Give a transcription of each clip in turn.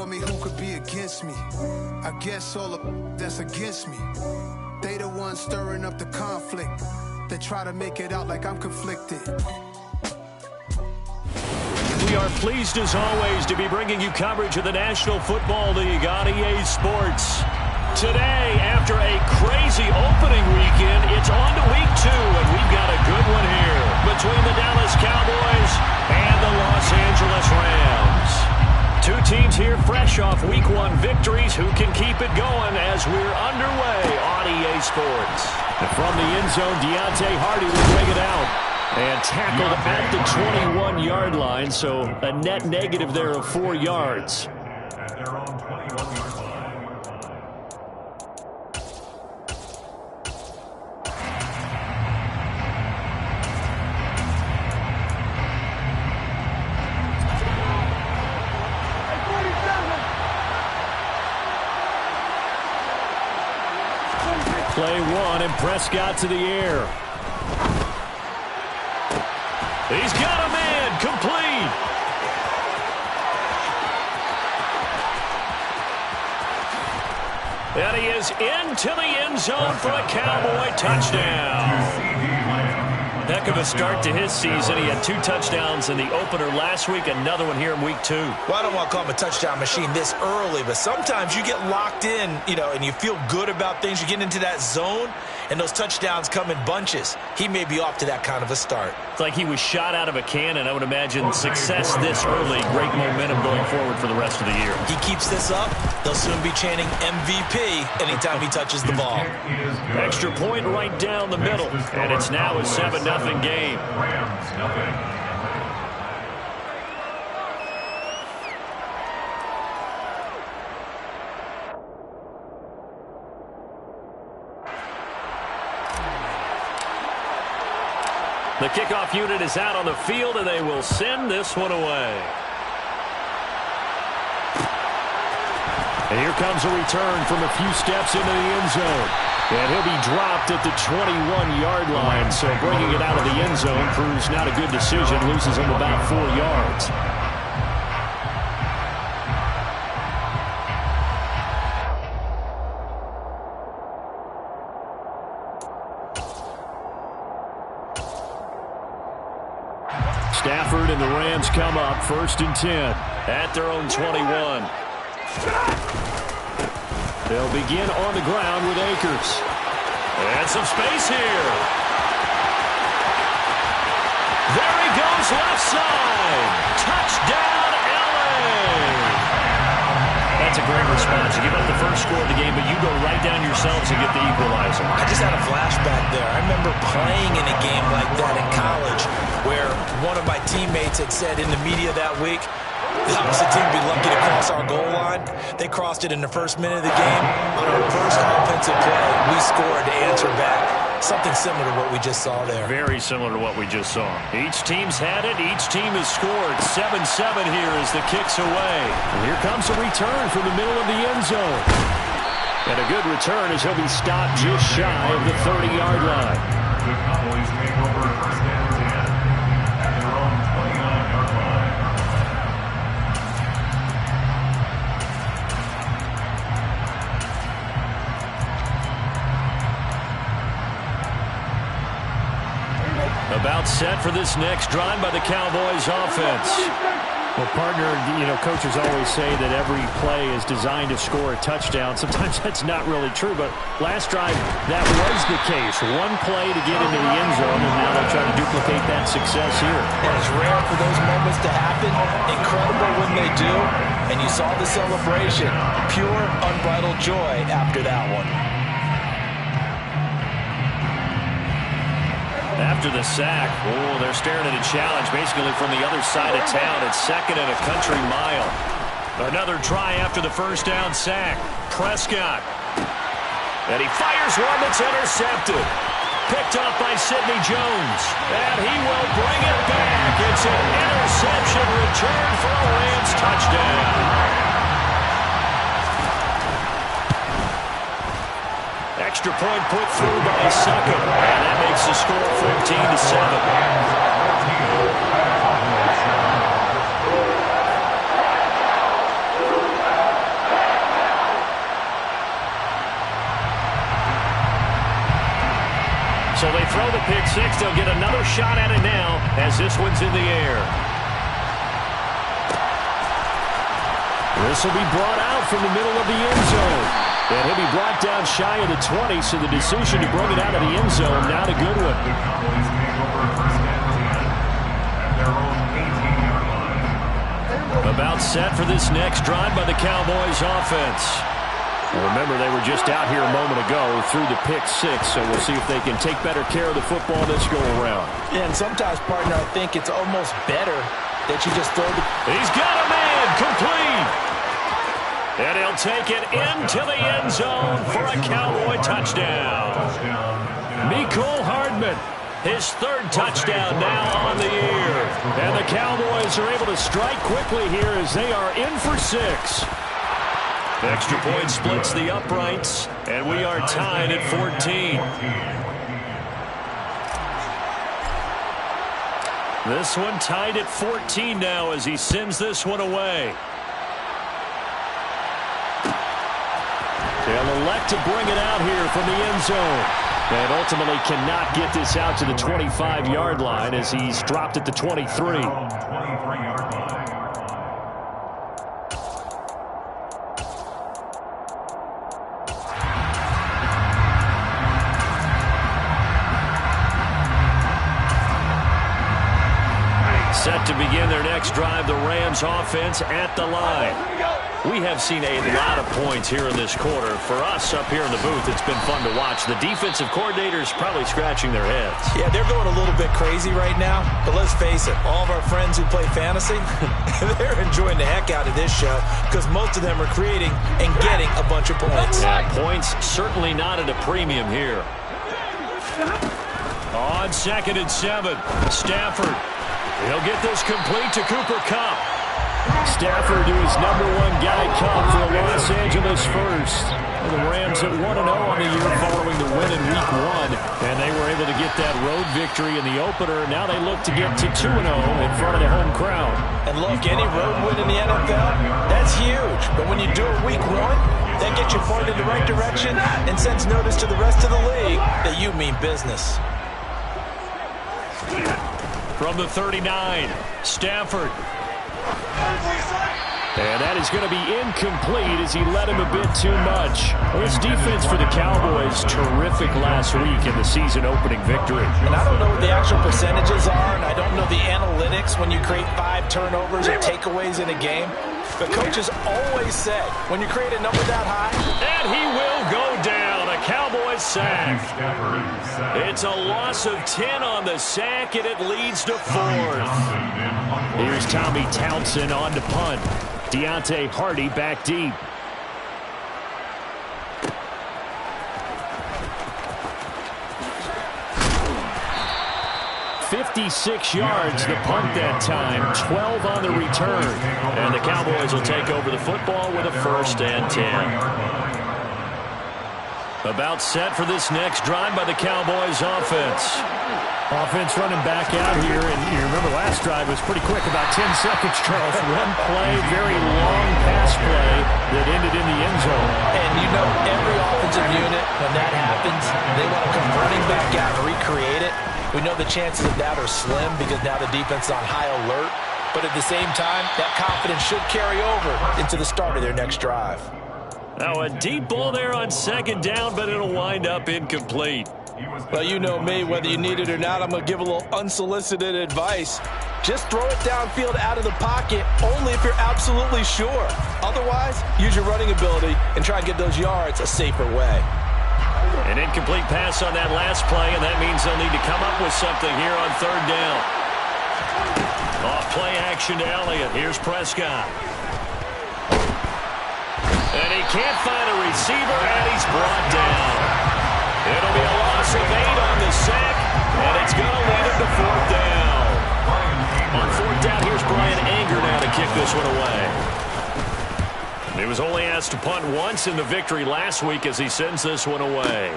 for me, who could be against me? I guess all the that's against me. They the ones stirring up the conflict. They try to make it out like I'm conflicted. We are pleased as always to be bringing you coverage of the National Football League on EA Sports. Today, after a crazy opening weekend, it's on to week 2, and we've got a good one here between the Dallas Cowboys and the Los Angeles Rams. Two teams here fresh off week 1 victories. Who can keep it going as we're underway on EA Sports? And from the end zone, Deontay Hardy will bring it out. And tackled at the 21-yard line, so a net negative there of 4 yards. At their own 21-yard line. Play 1, and Prescott to the air. He's got a man, complete. And he is into the end zone for a Cowboy touchdown. Heck of a start to his season. He had 2 touchdowns in the opener last week, another one here in week 2. Well, I don't want to call him a touchdown machine this early, but sometimes you get locked in, and you feel good about things. You get into that zone, and those touchdowns come in bunches. He may be off to that kind of a start. It's like he was shot out of a cannon. I would imagine success this early, great momentum going forward for the rest of the year. He keeps this up, they'll soon be chanting MVP anytime he touches the ball. Extra point right down the middle, and it's now a 7-0 game. Rams, nothing. The kickoff unit is out on the field, and they will send this one away. And here comes a return from a few steps into the end zone. And he'll be dropped at the 21-yard line, so bringing it out of the end zone proves not a good decision. Loses him about 4 yards. Stafford and the Rams come up 1st and 10 at their own 21. They'll begin on the ground with Akers. And some space here. There he goes, left side. Touchdown, LA. That's a great response. You give up the first score of the game, but you go right down yourselves and get the equalizer. I just had a flashback there. I remember playing in a game like that in college where one of my teammates had said in the media that week, the opposite team would be lucky to cross our goal line. They crossed it in the first minute of the game. On our first offensive play, we scored to answer back. Something similar to what we just saw there. Very similar to what we just saw. Each team's had it. Each team has scored. 7-7 here as the kick's away. And here comes a return from the middle of the end zone. And a good return as he'll be stopped just shy of the 30-yard line. The Cowboys take over 1st and 10 at their own 29-yard line. About set for this next drive by the Cowboys offense. Well, partner, coaches always say that every play is designed to score a touchdown. Sometimes that's not really true, but last drive, that was the case. One play to get into the end zone, and now they'll try to duplicate that success here. And it's rare for those moments to happen. Incredible when they do. And you saw the celebration. Pure, unbridled joy after that one. After the sack, they're staring at a challenge basically from the other side of town. It's 2nd and a country mile. Another try after the first down sack. Prescott. And he fires one that's intercepted. Picked up by Sidney Jones. And he will bring it back. It's an interception return for a Rams touchdown. Extra point put through by Succop. And that makes the score 14-7. throw the pick six. They'll get another shot at it now as this one's in the air. This will be brought out from the middle of the end zone. And he'll be brought down shy of the 20, so the decision to bring it out of the end zone, not a good one. The Cowboys take over first down at their own 18-yard line. About set for this next drive by the Cowboys offense. Remember, they were just out here a moment ago through the pick six, so we'll see if they can take better care of the football this go around. Yeah, and sometimes, partner, I think it's almost better that you just throw the... He's got a man complete. And he'll take it into the end zone for a Cowboy touchdown. Mecole Hardman, his third touchdown now on the year. And the Cowboys are able to strike quickly here as they are in for 6. Extra point splits the uprights, and we are tied at 14. This one tied at 14 now as he sends this one away. They'll elect to bring it out here from the end zone. And ultimately cannot get this out to the 25-yard line as he's dropped at the 23. 23-yard line. Set to begin their next drive, the Rams offense at the line. We have seen a lot of points here in this quarter. For us up here in the booth, it's been fun to watch. The defensive coordinators probably scratching their heads. Yeah, they're going a little bit crazy right now. But let's face it, all of our friends who play fantasy, they're enjoying the heck out of this show because most of them are creating and getting a bunch of points. Yeah, points certainly not at a premium here. On 2nd and 7, Stafford. He'll get this complete to Cooper Kupp. Stafford to his #1 guy, Kupp, for the Los Angeles first. The Rams at 1-0 on the year following the win in Week 1. And they were able to get that road victory in the opener. Now they look to get to 2-0 in front of the home crowd. And look, any road win in the NFL, that's huge. But when you do it Week 1, that gets you pointed in the right direction and sends notice to the rest of the league that you mean business. From the 39, Stafford. And that is going to be incomplete as he led him a bit too much. This defense for the Cowboys, terrific last week in the season-opening victory. And I don't know what the actual percentages are, and I don't know the analytics when you create 5 turnovers or takeaways in a game. But coaches always said, when you create a number that high... And he will go down. A Cowboys sack. It's a loss of 10 on the sack, and it leads to 4th. Here's Tommy Townsend on to punt. Deontay Hardy back deep. "56 yards the punt that time, 12 on the return. And the Cowboys will take over the football with a 1st and 10. About set for this next drive by the Cowboys offense. Offense running back out here, and you remember last drive was pretty quick, about 10 seconds, Charles. One play, very long pass play that ended in the end zone. And you know every offensive unit, when that happens, they want to come running back out and recreate it. We know the chances of that are slim because now the defense is on high alert. But at the same time, that confidence should carry over into the start of their next drive. Now a deep ball there on 2nd down, but it'll wind up incomplete. Well, you know me, whether you need it or not, I'm going to give a little unsolicited advice. Just throw it downfield out of the pocket only if you're absolutely sure. Otherwise, use your running ability and try and get those yards a safer way. An incomplete pass on that last play, and that means they'll need to come up with something here on 3rd down. Off play action to Elliott. Here's Prescott. And he can't find a receiver, and he's brought down. It'll be a loss of 8 on the sack, and it's going to lead him to 4th down. On 4th down, here's Brian Anger now to kick this one away. He was only asked to punt once in the victory last week as he sends this one away.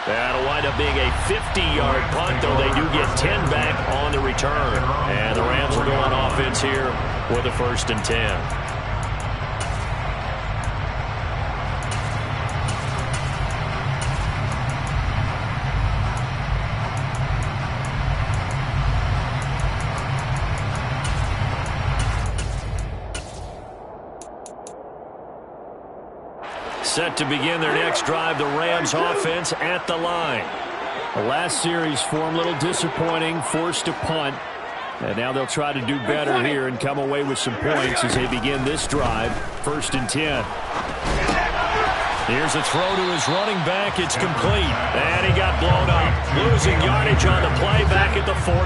That'll wind up being a 50-yard punt, though they do get 10 back on the return. And the Rams will go on offense here with a 1st and 10. Set to begin their next drive, the Rams offense at the line. The last series for them, a little disappointing, forced to punt. And now they'll try to do better here and come away with some points as they begin this drive. 1st and 10. Here's a throw to his running back. It's complete. And he got blown up. Losing yardage on the play back at the 44.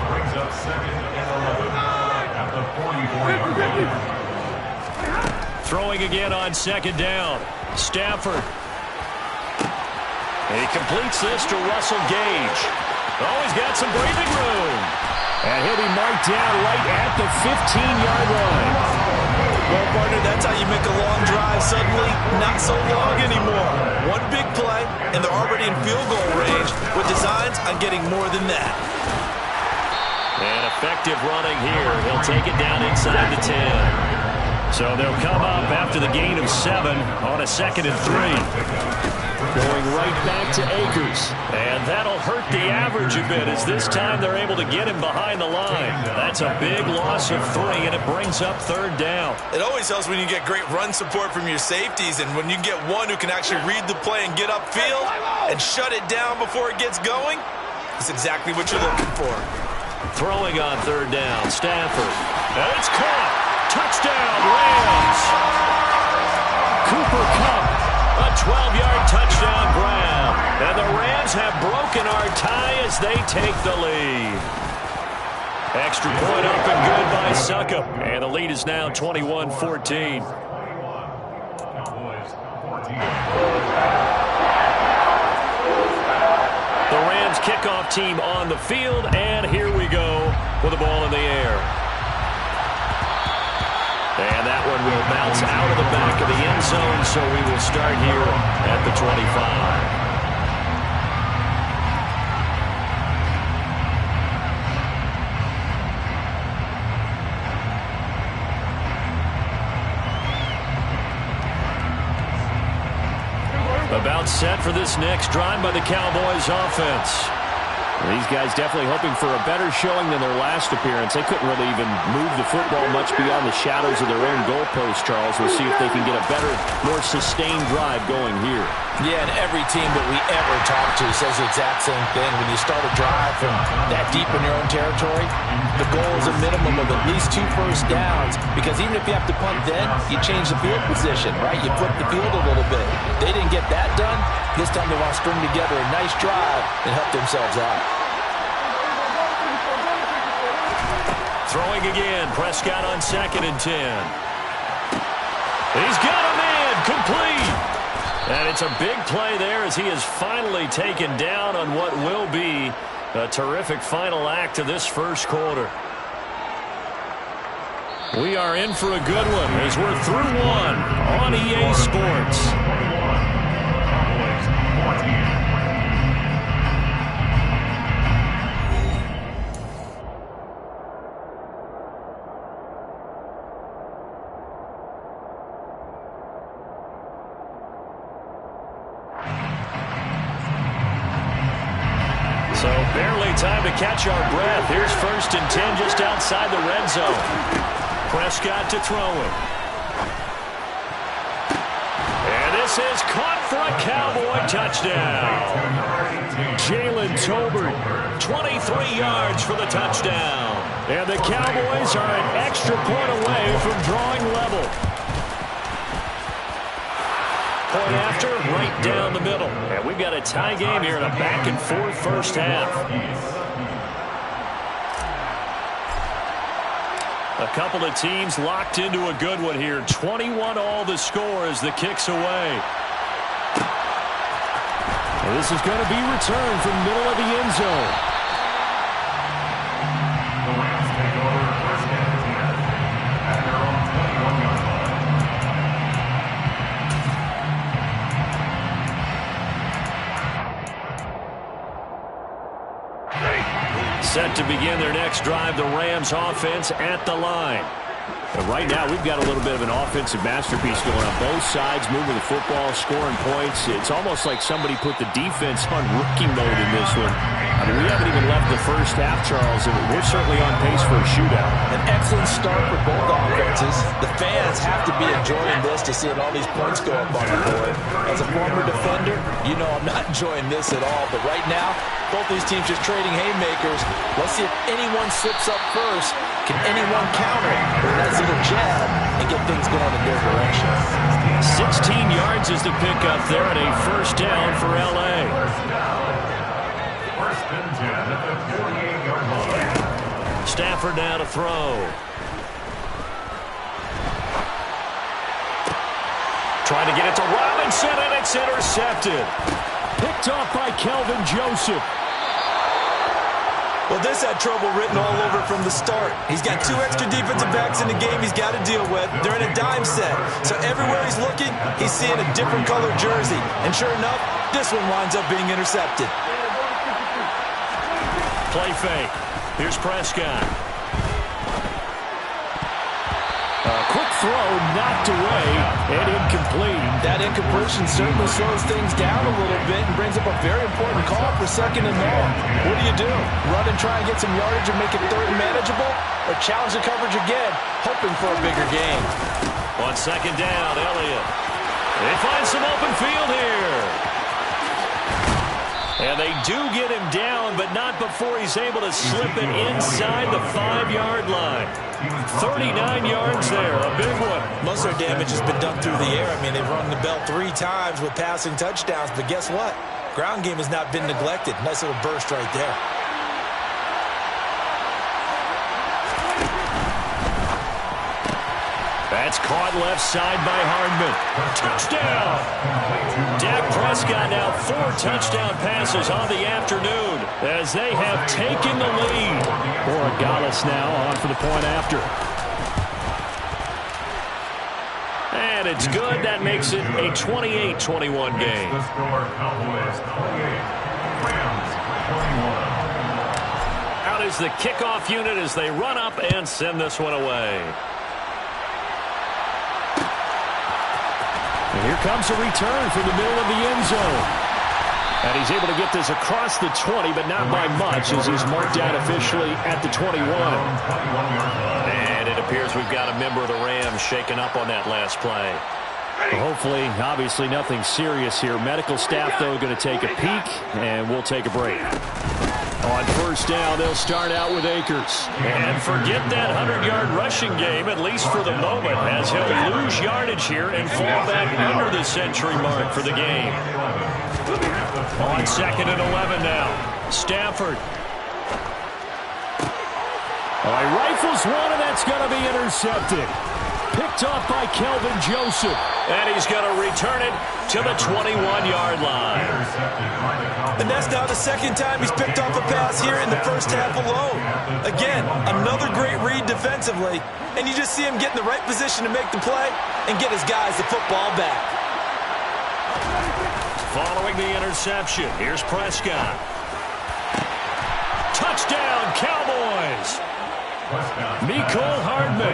Brings up 2nd and 11 at the 44-yard line. Throwing again on 2nd down. Stafford. And he completes this to Russell Gage. Oh, he's got some breathing room. And he'll be marked down right at the 15-yard line. Well, partner, that's how you make a long drive suddenly not so long anymore. One big play, and they're already in field goal range with designs on getting more than that. And effective running here. He'll take it down inside the 10. So they'll come up after the gain of 7 on a 2nd and 3. Going right back to Akers. And that'll hurt the average a bit as this time they're able to get him behind the line. That's a big loss of 3, and it brings up 3rd down. It always helps when you get great run support from your safeties, and when you get one who can actually read the play and get upfield and shut it down before it gets going, it's exactly what you're looking for. Throwing on 3rd down, Stafford. And it's caught. Touchdown, Rams. Cooper Kupp. A 12-yard touchdown grab. And the Rams have broken our tie as they take the lead. Extra point up and good by Succop. And the lead is now 21-14. The Rams kickoff team on the field. And here we go with the ball in the air. And that one will bounce out of the back of the end zone, so we will start here at the 25. About set for this next drive by the Cowboys offense. These guys definitely hoping for a better showing than their last appearance. They couldn't really even move the football much beyond the shadows of their own goalpost, Charles. We'll see if they can get a better, more sustained drive going here. Yeah, and every team that we ever talk to says the exact same thing. When you start a drive from that deep in your own territory, the goal is a minimum of at least 2 first downs, because even if you have to punt then, you change the field position, right? You flip the field a little bit. They didn't get that done. This time they want to string together a nice drive and help themselves out. Throwing again, Prescott on 2nd and 10. He's got a man, complete. And it's a big play there as he is finally taken down on what will be a terrific final act of this first quarter. We are in for a good one as we're through one on EA Sports. So barely time to catch our breath. Here's 1st and 10 just outside the red zone. Prescott to throw it. And this is caught for a Cowboy touchdown. Jalen Tolbert, 23 yards for the touchdown. And the Cowboys are an extra point away from drawing level. Point after, right down the middle. And we've got a tie game here in a back-and-forth first half. A couple of teams locked into a good one here. 21-all the score as the kick's away. And this is going to be returned from middle of the end zone. The Rams take over 1st and 10 at their own 21-yard line. Set to begin their next drive, the Rams offense at the line. And right now, we've got a little bit of an offensive masterpiece going on both sides, moving the football, scoring points. It's almost like somebody put the defense on rookie mode in this one. I mean, we haven't even left the first half, Charles, and we're certainly on pace for a shootout. An excellent start for both offenses. The fans have to be enjoying this to see all these points go up on the board. As a former defender, you know I'm not enjoying this at all. But right now, both these teams just trading haymakers. Let's see if anyone slips up first. Can anyone counter it with a nice little jab and get things going in their direction? 16 yards is the pickup there and a first down for L.A. First and 10 at the 48-yard line. Stafford now to throw. Trying to get it to Robinson, and it's intercepted. Picked off by Kelvin Joseph. Well, this had trouble written all over from the start. He's got 2 extra defensive backs in the game he's got to deal with. They're in a dime set. So everywhere he's looking, he's seeing a different color jersey. And sure enough, this one winds up being intercepted. Play fake. Here's Prescott. Quick throw, knocked away, and incomplete. That incompletion certainly slows things down a little bit and brings up a very important call for second and long. What do? Run and try and get some yardage and make it third and manageable? Or challenge the coverage again, hoping for a bigger gain? On second down, Elliott. They find some open field here. And they do get him down, but not before he's able to slip it inside the 5-yard line. 39 yards there, a big one. Most of their damage has been done through the air. I mean, they've rung the bell 3 times with passing touchdowns, but guess what? Ground game has not been neglected. Nice little burst right there. That's caught left side by Hardman. Touchdown! Dak Prescott now 4 touchdown passes on the afternoon as they have taken the lead. Borregales now on for the point after. And it's good. That makes it a 28-21 game. The score, Cowboys 28, Rams 21. Out is the kickoff unit as they run up and send this one away. And here comes a return from the middle of the end zone. And he's able to get this across the 20, but not by much as he's marked out officially at the 21. And it appears we've got a member of the Rams shaken up on that last play. Well, hopefully, obviously nothing serious here. Medical staff, though, going to take a peek, and we'll take a break. On first down, they'll start out with Akers. And forget that 100-yard rushing game, at least for the moment, as he'll lose yardage here and fall back under the century mark for the game. On second and 11 now, Stafford. He rifles one, and that's going to be intercepted. Picked off by Kelvin Joseph. And he's going to return it to the 21-yard line. And that's now the second time he's picked off a pass here in the first half alone. Again, another great read defensively. And you just see him get in the right position to make the play and get his guys the football back. Following the interception, here's Prescott. Touchdown, Cowboys! Mecole Hardman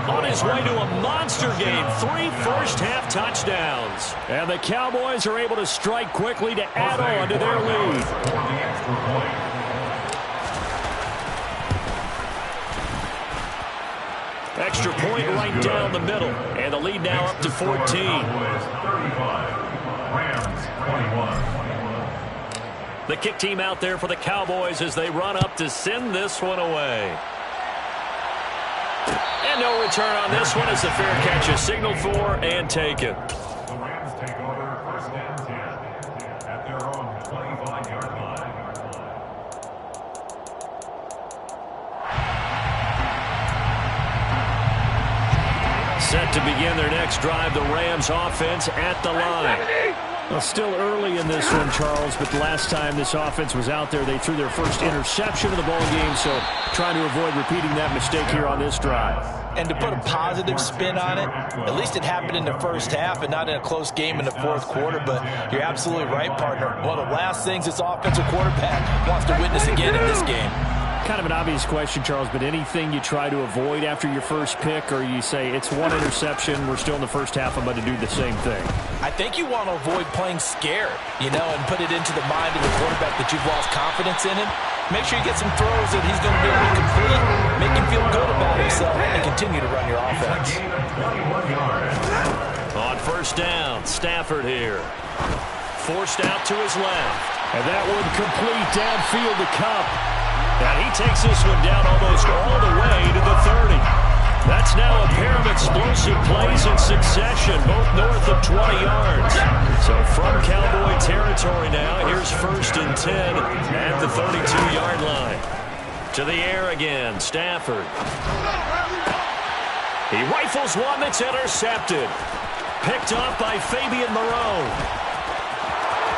on his way to a monster game. 3 first-half touchdowns. And the Cowboys are able to strike quickly to add on to their lead. Extra point right down the middle. And the lead now up to 14. 35, Rams 21. The kick team out there for the Cowboys as they run up to send this one away. And no return on this one as the fair catch is signaled for and taken. The Rams take over first and 10 at their own 25-yard line. Set to begin their next drive, the Rams offense at the line. Well, still early in this one, Charles, but the last time this offense was out there, they threw their first interception of the ball game, so trying to avoid repeating that mistake here on this drive. And to put a positive spin on it, at least it happened in the first half and not in a close game in the fourth quarter, but you're absolutely right, partner. One of the last things this offensive quarterback wants to witness again in this game. kind of an obvious question, Charles, but anything you try to avoid after your first pick, or you say it's one interception, we're still in the first half, I'm going to do the same thing? I think you want to avoid playing scared, and put it into the mind of the quarterback that you've lost confidence in him. Make sure you get some throws that he's going to be able to complete, make him feel good about himself, and continue to run your offense. On first down, Stafford here. Forced out to his left. And that one complete downfield to Kupp. And he takes this one down almost all the way to the 30. That's now a pair of explosive plays in succession, both north of 20 yards. So from Cowboy territory now, here's 1st and 10 at the 32-yard line. To the air again, Stafford. He rifles one that's intercepted. Picked off by Fabian Moreau.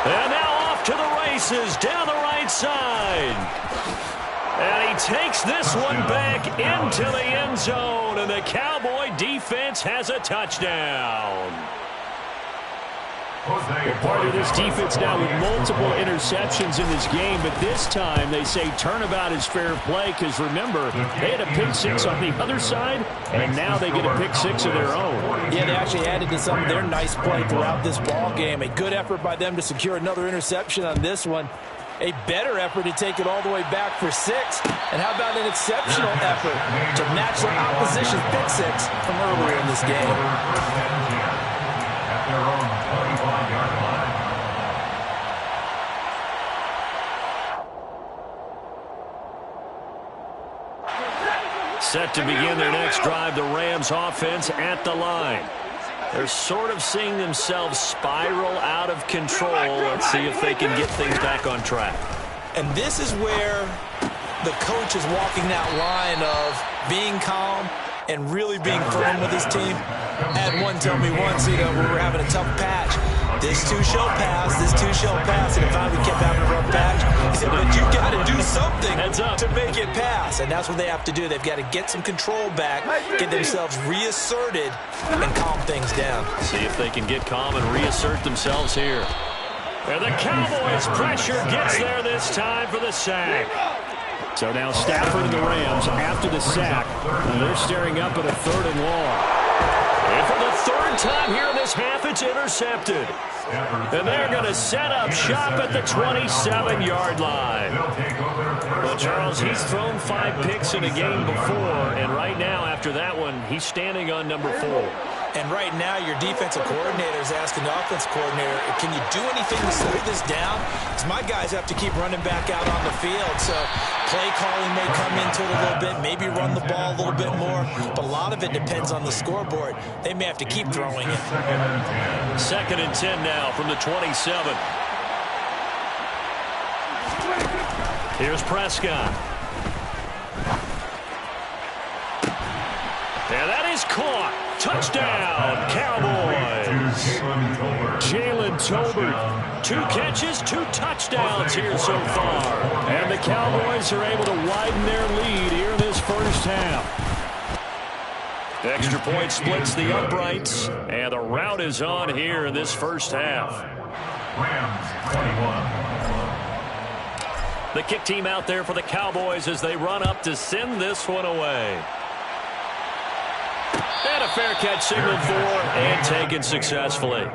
And now off to the races down the right side. And he takes this one back into the end zone, and the Cowboy defense has a touchdown. Well, part of this defense now with multiple interceptions in this game, but this time they say turnabout is fair play because, remember, they had a pick six on the other side, and now they get a pick six of their own. Yeah, they actually added to some of their nice play throughout this ball game. A good effort by them to secure another interception on this one. A better effort to take it all the way back for 6. And how about an exceptional effort to match their opposition's pick six from earlier in this game. At their own 25-yard line. Set to begin their next drive, the Rams offense at the line. They're sort of seeing themselves spiral out of control. Let's see if they can get things back on track. And this is where the coach is walking that line of being calm and really being firm with his team. I had one tell me once, when we were having a tough patch, this too shall pass, this too shall pass. And if I kept having a rough patch, he said, but you got to do something to make it pass. And that's what they have to do. They've got to get some control back, get themselves reasserted, and calm things down. See if they can get calm and reassert themselves here. And the Cowboys' pressure gets there this time for the sack. So now Stafford and the Rams, after the sack, they're staring up at a 3rd and long. And for the 3rd time here in this half, it's intercepted. And they're going to set up shop at the 27-yard line. Well, Charles, he's thrown 5 picks in a game before, and right now, after that one, he's standing on number 4. And right now, your defensive coordinator is asking the offense coordinator, can you do anything to slow this down? Because my guys have to keep running back out on the field. So play calling may come into it a little bit, maybe run the ball a little bit more. But a lot of it depends on the scoreboard. They may have to keep throwing it. 2nd and 10 now from the 27. Here's Prescott. And that is caught. Touchdown, Cowboys. Jalen Tolbert, 2 catches, 2 touchdowns here so far. And the Cowboys are able to widen their lead here in this first half. Extra point splits the uprights, and the rout is on here in this first half. Rams 21. The kick team out there for the Cowboys as they run up to send this one away. And a fair catch signaled for and taken successfully. The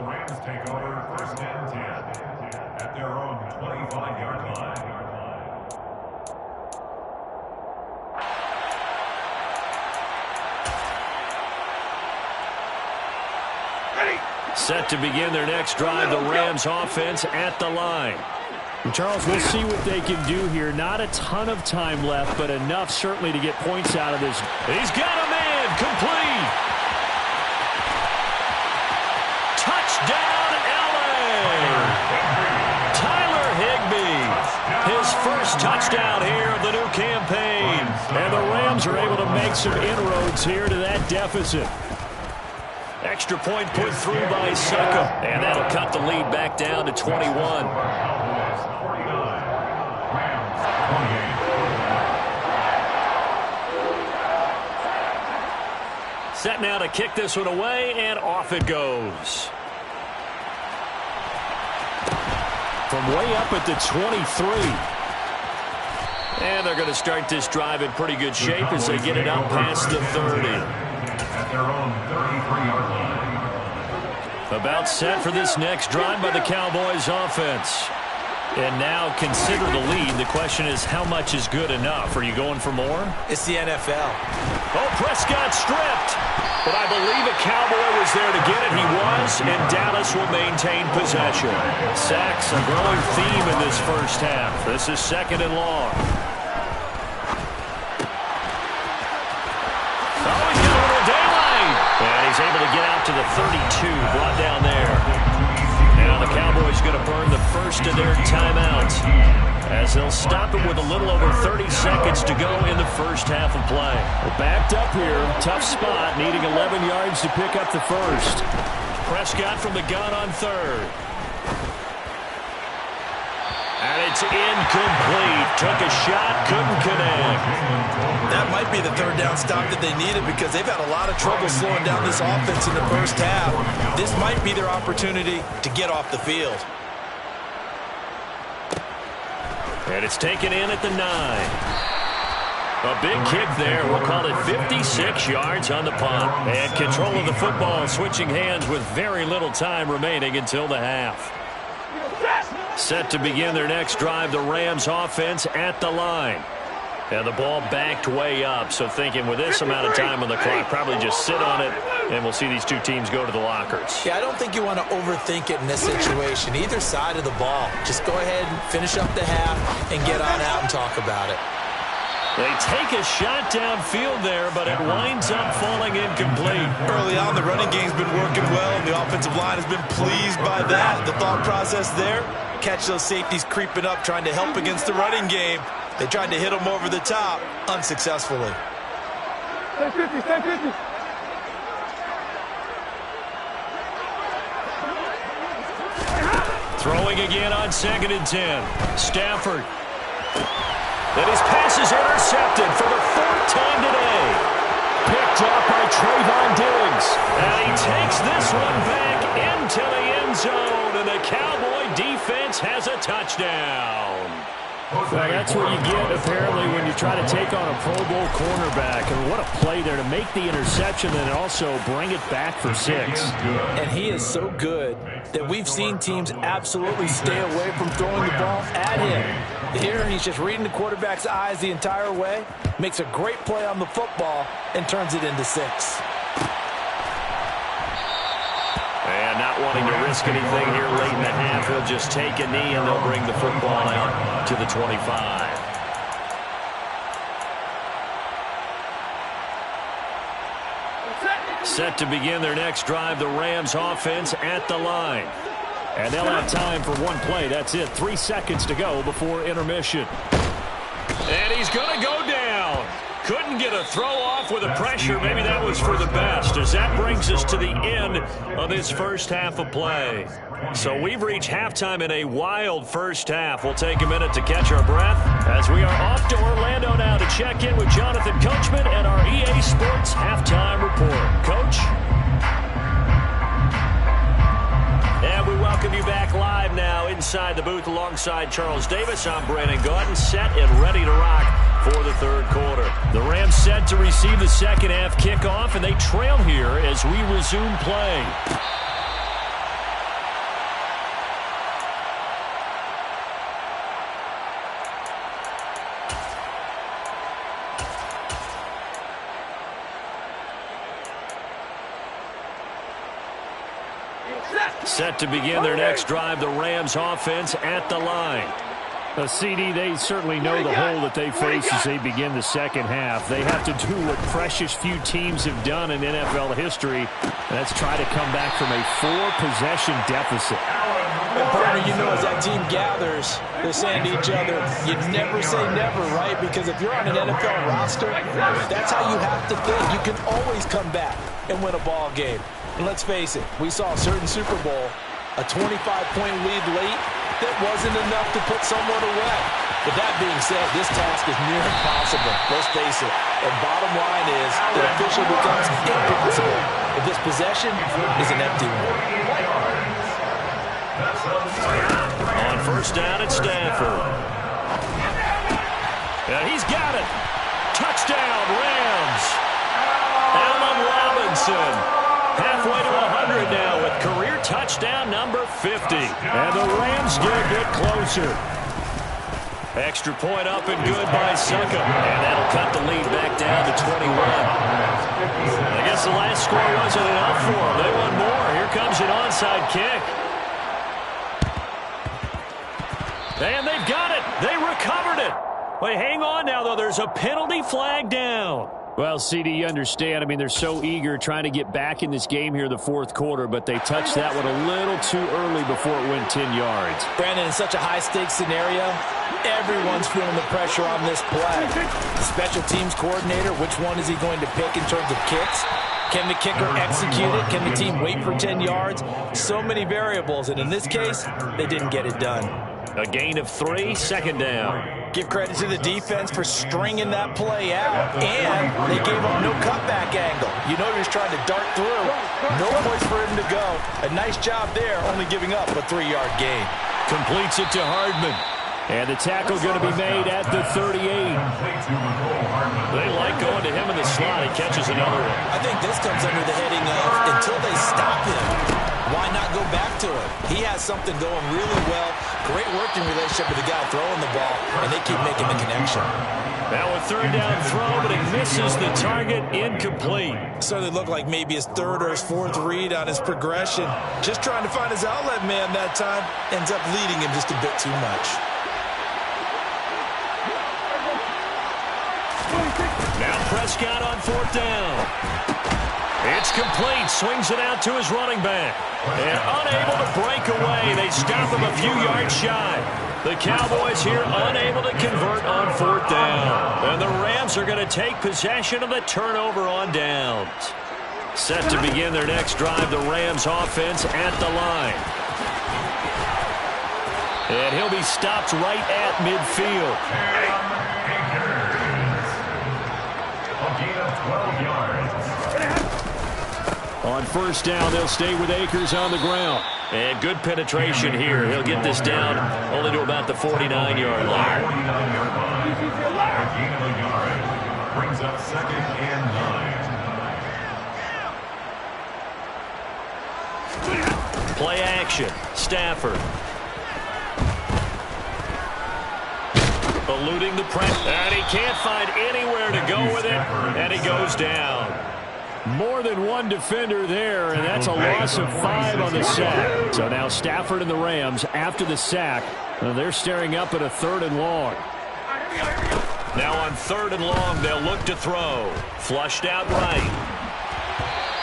Rams take over 1st and 10 at their own 25-yard line. Set to begin their next drive, the Rams offense at the line. And Charles, we'll see what they can do here. Not a ton of time left, but enough certainly to get points out of this. He's got a man, complete. Touchdown, LA. Tyler Higbee, his first touchdown here of the new campaign. And the Rams are able to make some inroads here to that deficit. Extra point put through by Succop, and that'll cut the lead back down to 21. Set now to kick this one away, and off it goes. From way up at the 23. And they're going to start this drive in pretty good shape as they get it up past the 30. At their own 33-yard line. About set for this next drive by the Cowboys offense. And now consider the lead. The question is, how much is good enough? Are you going for more? It's the NFL. Oh, Prescott stripped. But I believe a Cowboy was there to get it. He was, and Dallas will maintain possession. Sacks, a growing theme in this first half. This is 2nd and long. Oh, he's got a little daylight. And he's able to get out to the 32, brought down there. Now the Cowboys going to burn the first of their timeouts as they'll stop it with a little over 30 seconds to go in the first half of play. We're backed up here. Tough spot, needing 11 yards to pick up the first. Prescott from the gun on 3rd. And it's incomplete. Took a shot, couldn't connect. That might be the 3rd down stop that they needed because they've had a lot of trouble slowing down this offense in the first half. This might be their opportunity to get off the field. And it's taken in at the 9. A big kick there. We'll call it 56 yards on the punt. And control of the football, switching hands with very little time remaining until the half. Set to begin their next drive, the Rams offense at the line. And the ball backed way up, so thinking with this amount of time on the clock, probably just sit on it, and we'll see these two teams go to the lockers. Yeah, I don't think you want to overthink it in this situation. Either side of the ball. Just go ahead and finish up the half and get on out and talk about it. They take a shot downfield there, but it winds up falling incomplete. Early on, the running game's been working well, and the offensive line has been pleased by that. The thought process there, catch those safeties creeping up, trying to help against the running game. They tried to hit him over the top, unsuccessfully. Stay 50, stay 50. Throwing again on 2nd and 10. Stafford. And his pass is intercepted for the 4th time today. Picked up by Trayvon Diggs. And he takes this one back into the end zone. And the Cowboy defense has a touchdown. Well, that's what you get, apparently, when you try to take on a Pro Bowl cornerback. And what a play there to make the interception and also bring it back for 6. And he is so good that we've seen teams absolutely stay away from throwing the ball at him. Here, he's just reading the quarterback's eyes the entire way, makes a great play on the football, and turns it into 6. And not wanting to risk anything here late in the half, he'll just take a knee and they'll bring the football out to the 25. Set to begin their next drive, the Rams offense at the line. And they'll have time for one play. That's it. 3 seconds to go before intermission. And he's going to go down. Couldn't get a throw off with the pressure. Maybe that was for the best, as that brings us to the end of this first half of play. So we've reached halftime in a wild first half. We'll take a minute to catch our breath as we are off to Orlando now to check in with Jonathan Coachman and our EA Sports Halftime Report. Coach? And we welcome you back live now inside the booth alongside Charles Davis. I'm Brandon Gaudin, set and ready to rock for the third quarter. The Rams set to receive the second half kickoff, and they trail here as we resume play. Set to begin their next drive, the Rams offense at the line. CD, they certainly know the hole that they face as they begin the second half. They have to do what precious few teams have done in NFL history, and that's try to come back from a 4-possession deficit. And partner, you know, as that team gathers, they're saying to each other, you never say never, right? Because if you're on an NFL roster, that's how you have to think. You can always come back and win a ball game. And let's face it, we saw a certain Super Bowl, a 25-point lead late, that wasn't enough to put someone away. But that being said, this task is near impossible. Let's face it. And bottom line is, it officially becomes impossible if this possession is an empty one. On first down, it's Stafford. And he's got it. Touchdown, Rams. Allen Robinson. Halfway to 100 now with career touchdown number 50. And the Rams get a bit closer. Extra point up and good by Succop. And that'll cut the lead back down to 21. I guess the last score wasn't enough for them. They want more. Here comes an onside kick. And they've got it. They recovered it. Wait, hang on now, though. There's a penalty flag down. Well, CD, you understand. I mean, they're so eager trying to get back in this game here in the fourth quarter, but they touched that one a little too early before it went 10 yards. Brandon, in such a high-stakes scenario, everyone's feeling the pressure on this play. The special teams coordinator, which one is he going to pick in terms of kicks? Can the kicker execute it? Can the team wait for 10 yards? So many variables, and in this case, they didn't get it done. A gain of 3, second down. Give credit to the defense for stringing that play out, and they gave up no cutback angle. You know you're just trying to dart through. No place for him to go. A nice job there, only giving up a 3-yard gain. Completes it to Hardman. And the tackle going to be made at the 38. They like going to him in the slot. He catches another one. I think this comes under the heading of until they stop him, why not go back to him? He has something going really well. Great working relationship with the guy throwing the ball, and they keep making the connection. Now a third down throw, but he misses the target, incomplete. Certainly looked like maybe his third or his fourth read on his progression. Just trying to find his outlet man that time. Ends up leading him just a bit too much. Now Prescott on fourth down. It's complete. Swings it out to his running back. And unable to break away. They stop him a few yards shy. The Cowboys here unable to convert on fourth down. And the Rams are going to take possession of the turnover on downs. Set to begin their next drive, the Rams offense at the line. And he'll be stopped right at midfield. A gain of 12 yards. On first down, they'll stay with Akers on the ground. And good penetration here. He'll get this down only to about the 49-yard line. 49-yard line. A gain of a yard. Brings up 2nd and 9. Play action. Stafford. Eluding the press. And he can't find anywhere to go with it. And he goes down. More than one defender there, and that's a loss of 5 on the sack. So now Stafford and the Rams, after the sack, they're staring up at a 3rd and long. Now on 3rd and long, they'll look to throw. Flushed out right.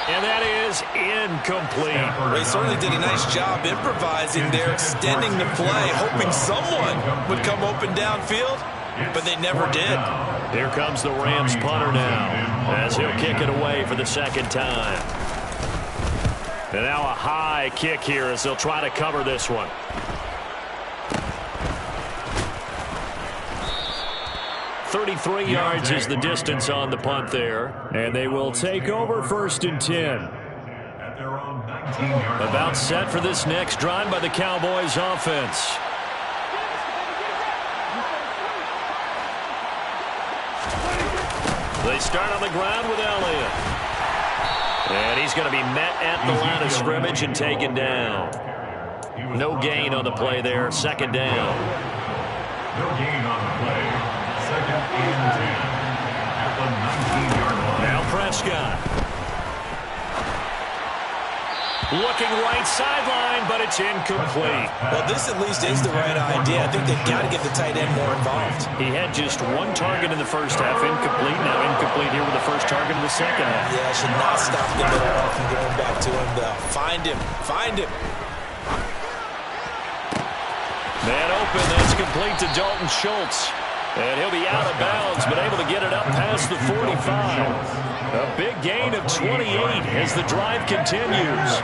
And that is incomplete. They certainly did a nice job improvising there, extending the play, hoping someone would come open downfield, but they never did. Here comes the Rams punter now, as he'll kick it away for the second time. And now a high kick here as they'll try to cover this one. "33 yards is the distance on the punt there. And they will take over 1st and 10. At their own 19-yard line. About set for this next drive by the Cowboys offense. They start on the ground with Elliott. And he's going to be met at the line of scrimmage and taken down. No gain on the play there. 2nd down. No gain on the play. 2nd and 10. At the 19-yard line. Now Prescott. Looking right sideline, but it's incomplete. Well, this at least is the right idea. I think they've got to get the tight end more involved. He had just 1 target in the first half. Incomplete. Now incomplete here with the first target in the second half. Yeah, should not stop them at all from going back to him, though. Find him. Find him. Man open. That's complete to Dalton Schultz. And he'll be out of bounds, but able to get it up past the 45. A big gain of 28 as the drive continues.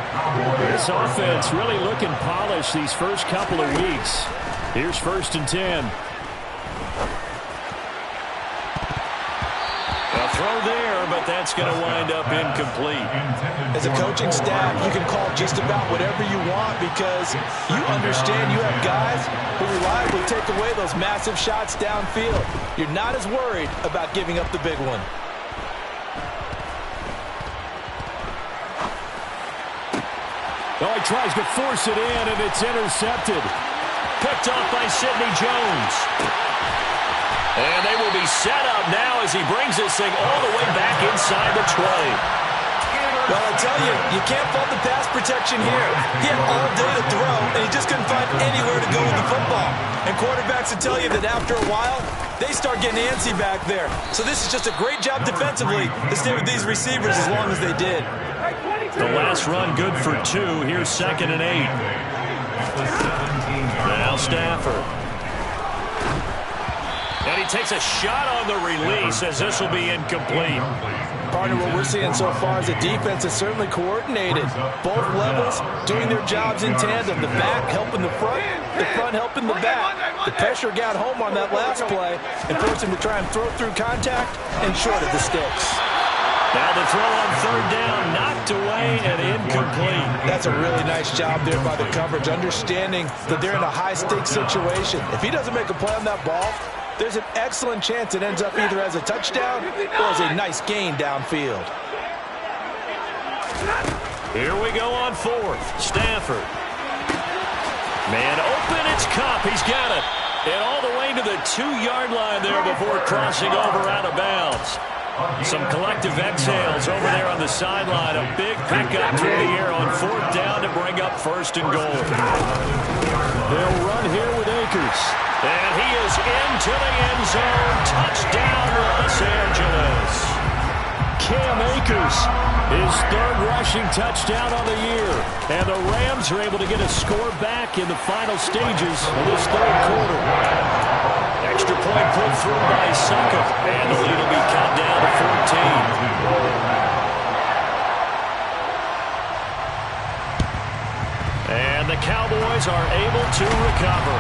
This offense really looking polished these first couple of weeks. Here's 1st and 10. A throw there, but that that's going to wind up incomplete. As a coaching staff, you can call just about whatever you want because you understand you have guys who reliably take away those massive shots downfield. You're not as worried about giving up the big one. Oh, he tries to force it in, and it's intercepted. Picked off by Sidney Jones. And they will be set up now as he brings this thing all the way back inside the 20. Well, I tell you, you can't fault the pass protection here. He had all day to throw, and he just couldn't find anywhere to go with the football. And quarterbacks will tell you that after a while, they start getting antsy back there. So this is just a great job defensively to stay with these receivers as long as they did. The last run good for 2. Here's 2nd and 8. Now Stafford. And he takes a shot on the release as this will be incomplete. Partner, what we're seeing so far is the defense is certainly coordinated. Both levels doing their jobs in tandem. The back helping the front helping the back. The pressure got home on that last play and forced him to try and throw through contact and short of the sticks. Now the throw on 3rd down, knocked away and incomplete. That's a really nice job there by the coverage, understanding that they're in a high-stakes situation. If he doesn't make a play on that ball, there's an excellent chance it ends up either as a touchdown or as a nice gain downfield. Here we go on 4th. Stafford. Man open, it's Kupp. He's got it. And all the way to the 2-yard line there before crossing over out of bounds. Some collective exhales over there on the sideline. A big pickup through the air on 4th down to bring up 1st and goal. They'll run here with Akers. And he is into the end zone. Touchdown, Los Angeles. Cam Akers, his 3rd rushing touchdown on the year. And the Rams are able to get a score back in the final stages of this 3rd quarter. Extra point put through by Succop. And the lead will be cut down to 14. And the Cowboys are able to recover.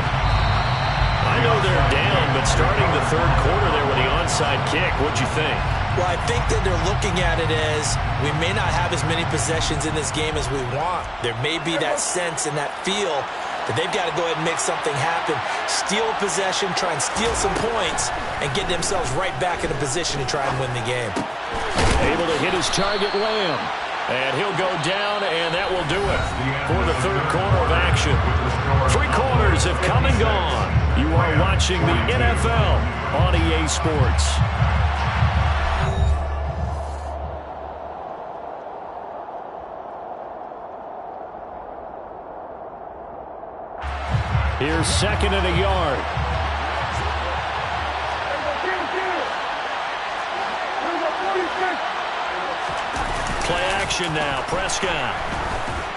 I know they're down, but starting the 3rd quarter there with the onside kick, what'd you think? Well, I think that they're looking at it as we may not have as many possessions in this game as we want. There may be that sense and that feel that they've got to go ahead and make something happen, steal a possession, try and steal some points, and get themselves right back in a position to try and win the game. Able to hit his target, Lamb. And he'll go down, and that will do it for the 3rd quarter of action. 3 quarters have come and gone. You are watching the NFL on EA Sports. Here's 2nd and a yard. Play action now. Prescott.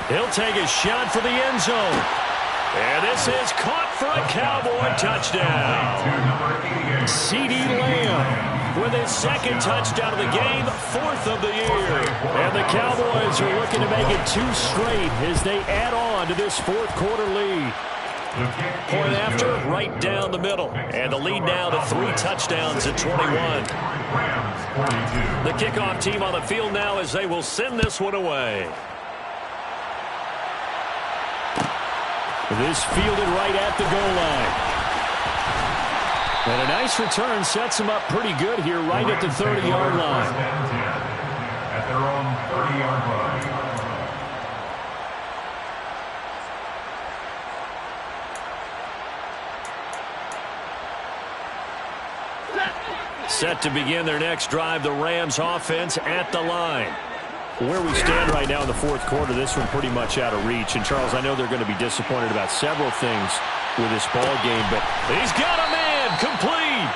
He'll take a shot for the end zone. And this is caught for a Cowboy touchdown. CeeDee Lamb with his 2nd touchdown of the game, 4th of the year. And the Cowboys are looking to make it 2 straight as they add on to this 4th quarter lead. Point after, right down the middle. And the lead now to 3 touchdowns at 21. The kickoff team on the field now as they will send this one away. This fielded right at the goal line. And a nice return sets them up pretty good here right at the 30-yard line. At their own 30-yard line. Set to begin their next drive, the Rams offense at the line. Where we stand right now in the 4th quarter, this one pretty much out of reach. And, Charles, I know they're going to be disappointed about several things with this ball game, but he's got a man complete.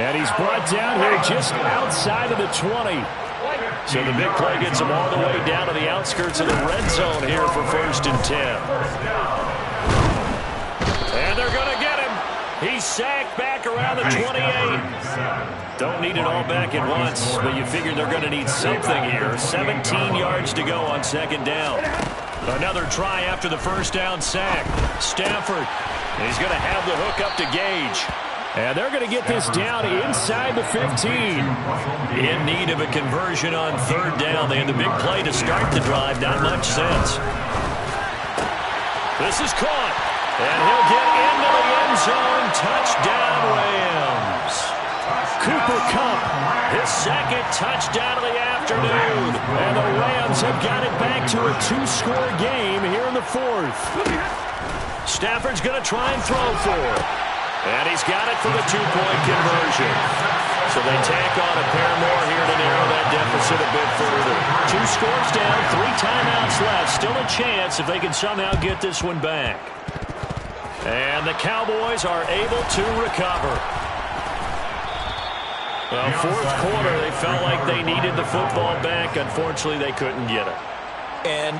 And he's brought down here just outside of the 20. So the big play gets him all the way down to the outskirts of the red zone here for 1st and 10. And they're going to get him. He's sacked back around the 28. Don't need it all back at once, but you figure they're going to need something here. 17 yards to go on 2nd down. Another try after the 1st down sack. Stafford. He's going to have the hook up to Gage. And they're going to get this down inside the 15. In need of a conversion on third down. They had the big play to start the drive. Not much sense. This is caught. And he'll get into the end zone. Touchdown, Rams. Cooper Kupp, his second touchdown of the afternoon. And the Rams have got it back to a 2-score game here in the fourth. Stafford's going to try and throw for it. And he's got it for the 2-point conversion. So they tack on a pair more here to narrow that deficit a bit further. 2 scores down, 3 timeouts left. Still a chance if they can somehow get this one back. And the Cowboys are able to recover. Well, fourth quarter, they felt like they needed the football back. Unfortunately, they couldn't get it. And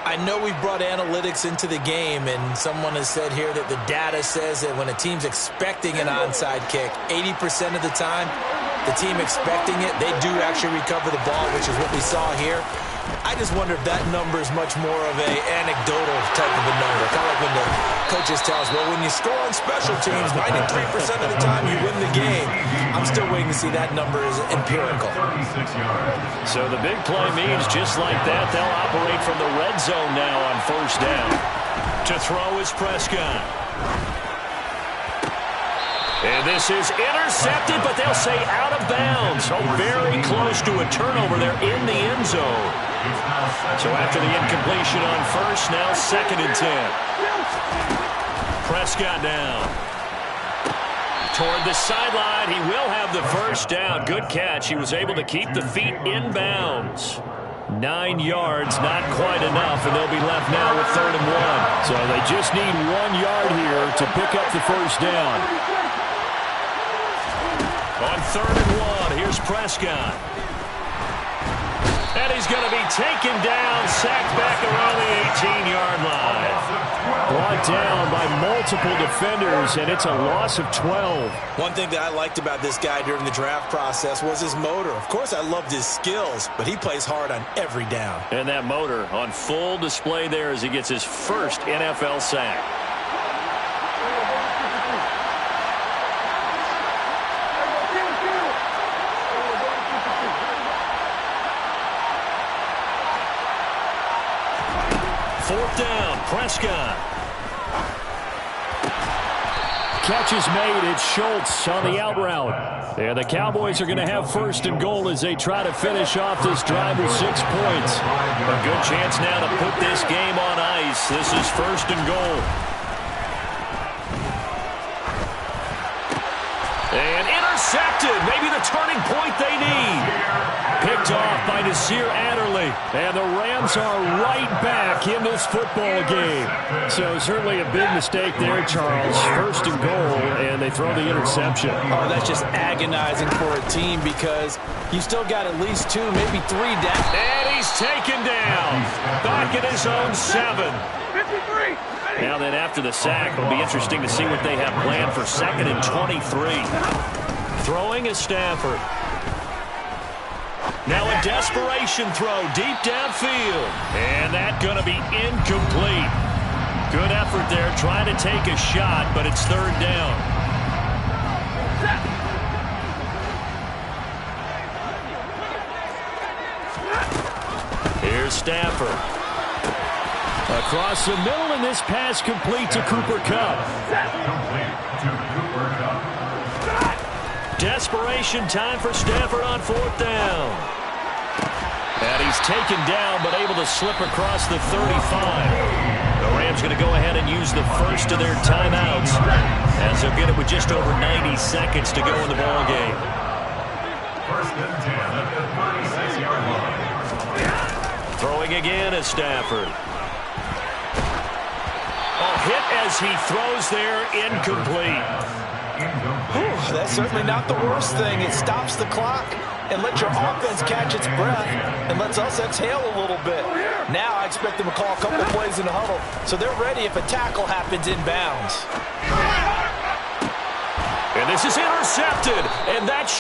I know we've brought analytics into the game, and someone has said here that the data says that when a team's expecting an onside kick, 80% of the time, the team expecting it, they do actually recover the ball, which is what we saw here. I just wonder if that number is much more of an anecdotal type of a number. Kind of like when the coaches tell us, well, when you score on special teams, 93% of the time you win the game. I'm still waiting to see that number is empirical. So the big play means just like that, they'll operate from the red zone now on first down. To throw is Prescott. And this is intercepted, but they'll say out of bounds. So very close to a turnover there in the end zone. So after the incompletion on first, now 2nd and 10. Prescott down. Toward the sideline, he will have the first down. Good catch. He was able to keep the feet in bounds. 9 yards, not quite enough, and they'll be left now with 3rd and 1. So they just need 1 yard here to pick up the first down. On 3rd and 1, here's Prescott. And he's going to be taken down, sacked back around the 18-yard line. Brought down by multiple defenders, and it's a loss of 12. One thing that I liked about this guy during the draft process was his motor. Of course, I loved his skills, but he plays hard on every down. And that motor on full display there as he gets his first NFL sack. Fourth down, Prescott. Catch is made. It's Schultz on the out route. And the Cowboys are going to have 1st and goal as they try to finish off this drive with 6 points. A good chance now to put this game on ice. This is 1st and goal. And intercepted. Maybe the turning point they need. Picked off by Nasir Adderley. And the Rams are right back in this football game. So certainly a big mistake there, Charles. 1st and goal, and they throw the interception. Oh, that's just agonizing for a team because you still got at least 2, maybe 3 down. And he's taken down. Back at his own 7. 53. Now then, after the sack, it'll be interesting to see what they have planned for 2nd and 23. Throwing is Stafford. Now a desperation throw deep downfield. And that's going to be incomplete. Good effort there trying to take a shot, but it's 3rd down. Here's Stafford. Across the middle, and this pass complete to Cooper Kupp. Desperation time for Stafford on 4th down. And he's taken down, but able to slip across the 35. The Rams going to go ahead and use the first of their timeouts, as they'll get it with just over 90 seconds to go in the ball game. 1st and 10 at the 36-yard line. Throwing again is Stafford. A hit as he throws there, incomplete. Whew, that's certainly not the worst thing. It stops the clock and lets your offense catch its breath and lets us exhale a little bit. Now I expect them to call a couple plays in the huddle so they're ready if a tackle happens inbounds. And this is intercepted, and that's